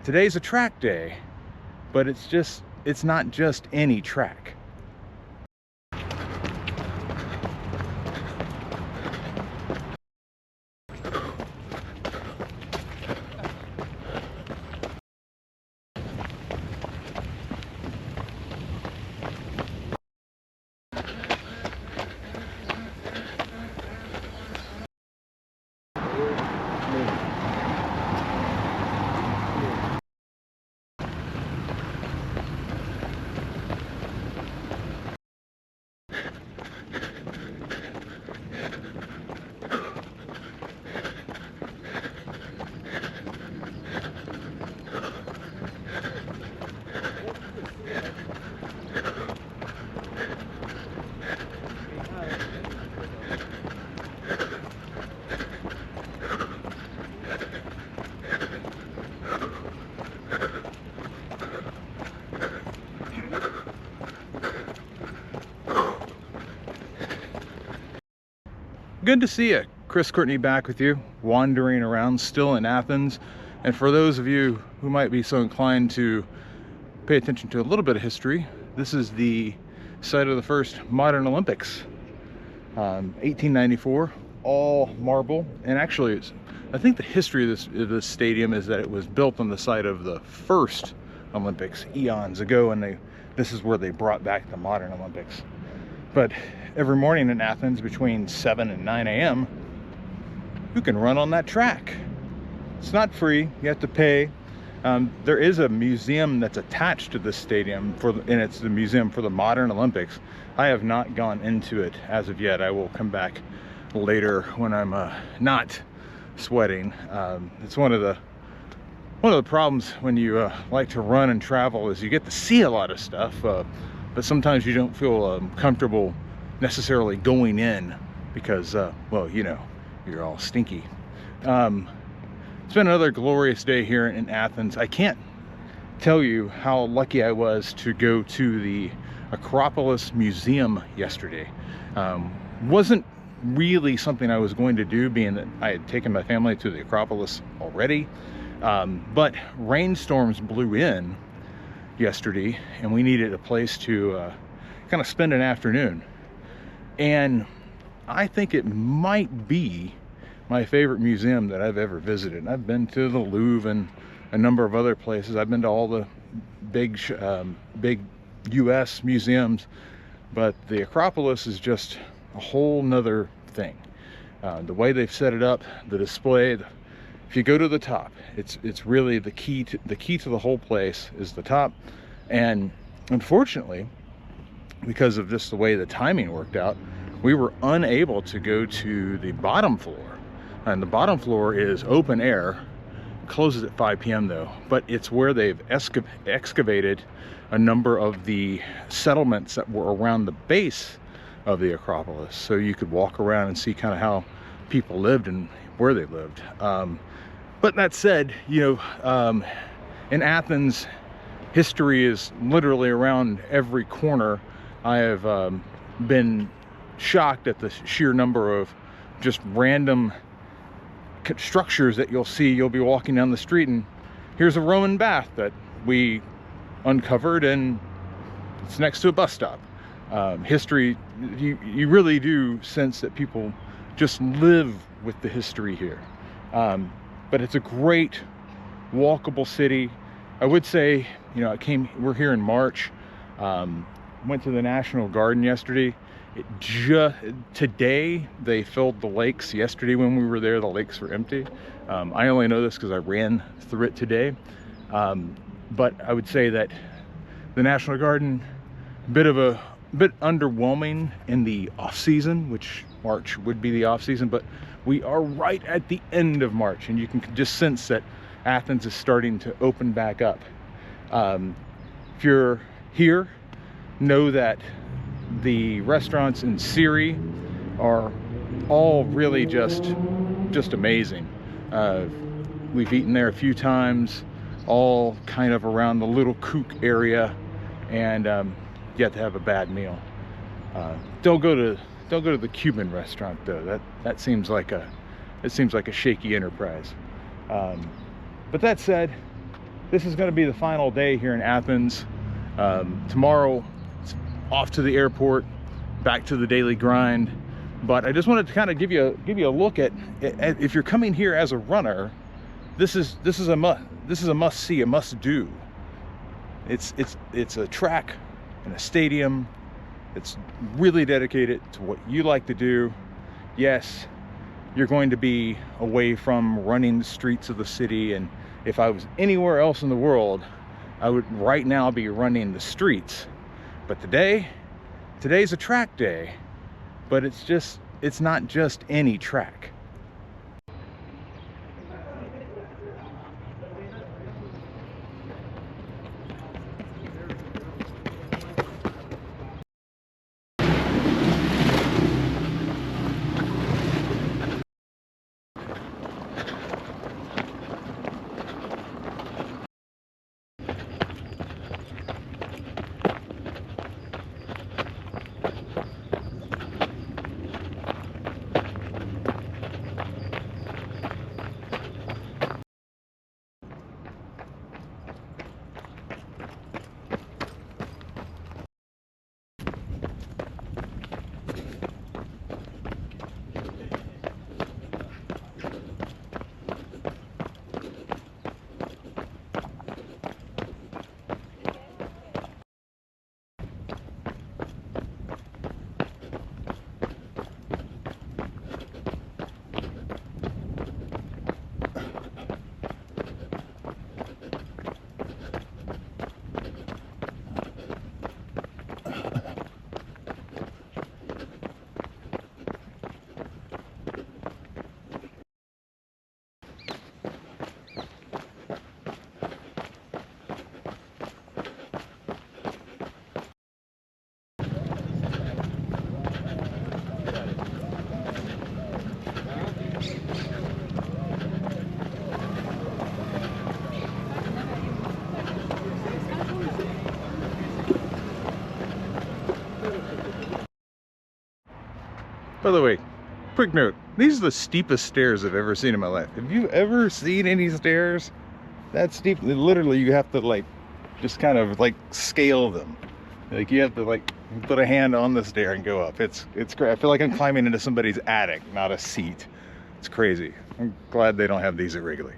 Today's a track day, but it's not just any track. Good to see you. Chris Courtney back with you, wandering around still in Athens. And for those of you who might be so inclined to pay attention to a little bit of history, this is the site of the first modern Olympics. 1894, all marble. And actually, I think the history of this stadium is that it was built on the site of the first Olympics eons ago, and this is where they brought back the modern Olympics. But every morning in Athens between 7 and 9 a.m. you can run on that track. It's not free, you have to pay. There is a museum that's attached to this stadium, and it's the Museum for the Modern Olympics. I have not gone into it as of yet. I will come back later when I'm not sweating. It's one of the problems when you like to run and travel is you get to see a lot of stuff, but sometimes you don't feel comfortable necessarily going in because, well, you know, you're all stinky. It's been another glorious day here in Athens. I can't tell you how lucky I was to go to the Acropolis Museum yesterday. Wasn't really something I was going to do, being that I had taken my family to the Acropolis already. But rainstorms blew in yesterday and we needed a place to kind of spend an afternoon, and I think it might be my favorite museum that I've ever visited. I've been to the Louvre and a number of other places. I've been to all the big US museums, but the Acropolis is just a whole nother thing. The way they've set it up, the display, if you go to the top, it's really the key to the whole place is the top. And unfortunately, because of just the way the timing worked out, we were unable to go to the bottom floor. And the bottom floor is open air, closes at 5 p.m. though, but it's where they've excavated a number of the settlements that were around the base of the Acropolis, so you could walk around and see kind of how people lived and where they lived. But that said, you know, in Athens, history is literally around every corner. I have been shocked at the sheer number of just random structures that you'll see. You'll be walking down the street and here's a Roman bath that we uncovered and it's next to a bus stop. History, you really do sense that people just live with the history here. But it's a great walkable city. I would say, you know, we're here in March, went to the National Garden yesterday. Today they filled the lakes. Yesterday when we were there, the lakes were empty. I only know this because I ran through it today. But I would say that the National Garden, bit underwhelming in the off season, which March would be the off season, but we are right at the end of March and you can just sense that Athens is starting to open back up. If you're here, know that the restaurants in Siri are all really just amazing. We've eaten there a few times, all kind of around the Little Kook area, and yet to have a bad meal. Don't go to the Cuban restaurant though. That seems like a shaky enterprise. But that said, this is going to be the final day here in Athens. Tomorrow, it's off to the airport, back to the daily grind. But I just wanted to kind of give you a look at if you're coming here as a runner, this is a must see, a must do. It's a track and a stadium. It's really dedicated to what you like to do. Yes, you're going to be away from running the streets of the city, and if I was anywhere else in the world, I would right now be running the streets. But today's a track day, but it's not just any track. By the way, quick note, these are the steepest stairs I've ever seen in my life. Have you ever seen any stairs that steep? Literally, you have to like, just kind of like scale them. Like you have to like put a hand on the stair and go up. It's great. I feel like I'm climbing into somebody's attic, not a seat. It's crazy. I'm glad they don't have these at Wrigley.